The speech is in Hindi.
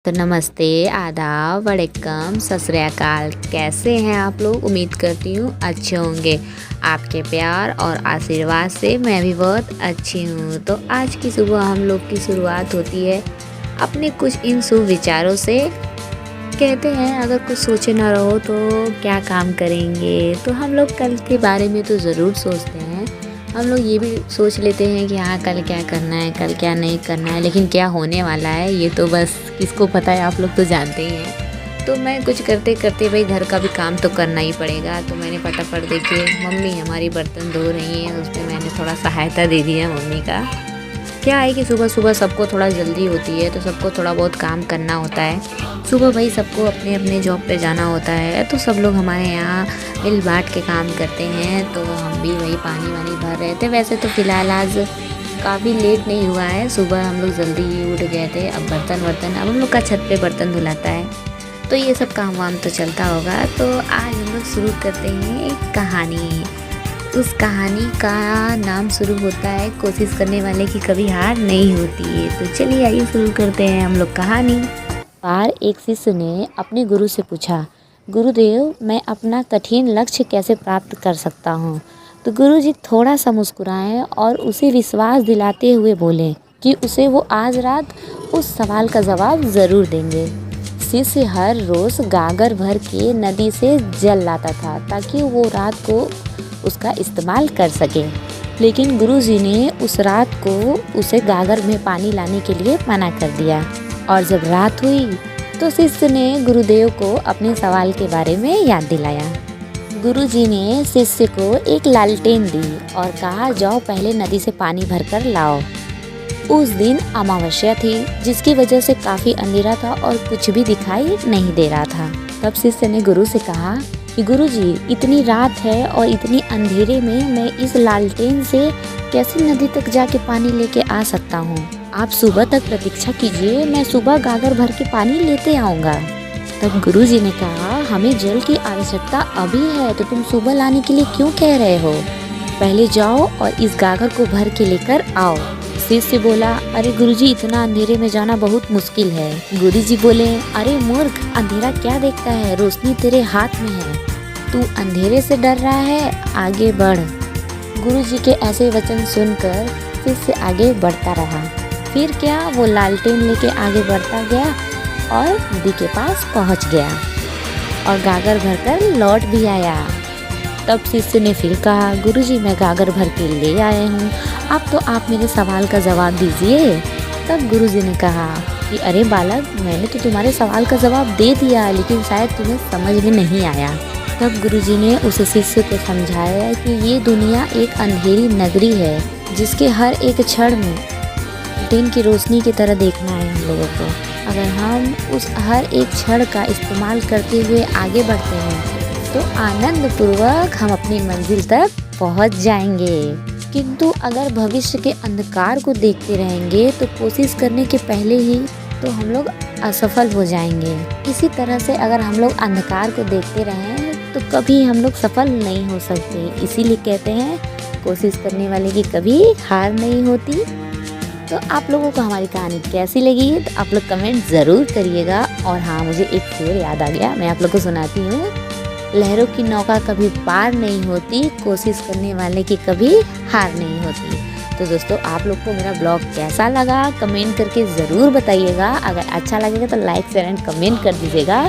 तो नमस्ते, आदाब, वड़क्कम, सत श्री अकाल। कैसे हैं आप लोग? उम्मीद करती हूँ अच्छे होंगे। आपके प्यार और आशीर्वाद से मैं भी बहुत अच्छी हूँ। तो आज की सुबह हम लोग की शुरुआत होती है अपने कुछ इन शुभ विचारों से। कहते हैं अगर कुछ सोचे ना रहो तो क्या काम करेंगे। तो हम लोग कल के बारे में तो ज़रूर सोचते हैं। हम लोग ये भी सोच लेते हैं कि हाँ कल क्या करना है, कल क्या नहीं करना है, लेकिन क्या होने वाला है ये तो बस किसको पता है। आप लोग तो जानते ही हैं। तो मैं कुछ करते करते भाई घर का भी काम तो करना ही पड़ेगा। तो मैंने फटाफट देखिए मम्मी हमारी बर्तन धो रही हैं, उसमें मैंने थोड़ा सहायता दे दिया मम्मी का। क्या है कि सुबह सुबह सबको थोड़ा जल्दी होती है तो सबको थोड़ा बहुत काम करना होता है। सुबह भाई सबको अपने अपने जॉब पे जाना होता है, तो सब लोग हमारे यहाँ मिल बांट के काम करते हैं। तो हम भी वही पानी वानी भर रहे थे। वैसे तो फ़िलहाल आज काफ़ी लेट नहीं हुआ है, सुबह हम लोग जल्दी ही उठ गए थे। अब बर्तन अब हम लोग का छत पे बर्तन धुलाता है, तो ये सब काम वाम तो चलता होगा। तो आज हम लोग शुरू करते हैं एक कहानी। उस कहानी का नाम शुरू होता है कोशिश करने वाले की कभी हार नहीं होती है। तो चलिए आइए शुरू करते हैं हम लोग कहानी। बार एक शिष्य ने अपने गुरु से पूछा, गुरुदेव मैं अपना कठिन लक्ष्य कैसे प्राप्त कर सकता हूँ। तो गुरु जी थोड़ा सा मुस्कुराए और उसे विश्वास दिलाते हुए बोले कि उसे वो आज रात उस सवाल का जवाब ज़रूर देंगे। शिष्य हर रोज़ गागर भर के नदी से जल लाता था ताकि वो रात को उसका इस्तेमाल कर सके। लेकिन गुरुजी ने उस रात को उसे गागर में पानी लाने के लिए मना कर दिया। और जब रात हुई तो शिष्य ने गुरुदेव को अपने सवाल के बारे में याद दिलाया। गुरुजी ने शिष्य को एक लालटेन दी और कहा जाओ पहले नदी से पानी भरकर लाओ। उस दिन अमावस्या थी, जिसकी वजह से काफ़ी अंधेरा था और कुछ भी दिखाई नहीं दे रहा था। तब शिष्य ने गुरु से कहा कि गुरुजी इतनी रात है और इतनी अंधेरे में मैं इस लालटेन से कैसे नदी तक जाके पानी लेके आ सकता हूँ। आप सुबह तक प्रतीक्षा कीजिए, मैं सुबह गागर भर के पानी लेते आऊँगा। तब गुरुजी ने कहा हमें जल की आवश्यकता अभी है, तो तुम सुबह लाने के लिए क्यों कह रहे हो। पहले जाओ और इस गागर को भर के लेकर आओ। शिष्य बोला अरे गुरुजी इतना अंधेरे में जाना बहुत मुश्किल है। गुरुजी बोले अरे मूर्ख, अंधेरा क्या देखता है, रोशनी तेरे हाथ में है। तू अंधेरे से डर रहा है, आगे बढ़। गुरुजी के ऐसे वचन सुनकर शिष्य आगे बढ़ता रहा। फिर क्या वो लालटेन लेके आगे बढ़ता गया और नदी के पास पहुंच गया और गागर भरकर लौट भी आया। तब शिष्य ने फिर कहा गुरुजी मैं गागर भर के ले आया हूँ, अब तो आप मेरे सवाल का जवाब दीजिए। तब गुरुजी ने कहा कि अरे बालक, मैंने तो तुम्हारे सवाल का जवाब दे दिया, लेकिन शायद तुम्हें समझ में नहीं आया। तब गुरुजी ने उस शिष्य को समझाया कि ये दुनिया एक अंधेरी नगरी है, जिसके हर एक क्षण में दिन की रोशनी की तरह देखना है हम लोगों को। अगर हम उस हर एक क्षण का इस्तेमाल करते हुए आगे बढ़ते हैं तो आनंद पूर्वक हम अपनी मंजिल तक पहुंच जाएंगे। किंतु अगर भविष्य के अंधकार को देखते रहेंगे तो कोशिश करने के पहले ही तो हम लोग असफल हो जाएंगे। इसी तरह से अगर हम लोग अंधकार को देखते रहें तो कभी हम लोग सफल नहीं हो सकते। इसीलिए कहते हैं कोशिश करने वाले की कभी हार नहीं होती। तो आप लोगों को हमारी कहानी कैसी लगी तो आप लोग कमेंट ज़रूर करिएगा। और हाँ, मुझे एक शेर याद आ गया, मैं आप लोग को सुनाती हूँ। लहरों की नौका कभी पार नहीं होती, कोशिश करने वाले की कभी हार नहीं होती। तो दोस्तों आप लोग को मेरा ब्लॉग कैसा लगा कमेंट करके ज़रूर बताइएगा। अगर अच्छा लगेगा तो लाइक शेयर एंड कमेंट कर दीजिएगा।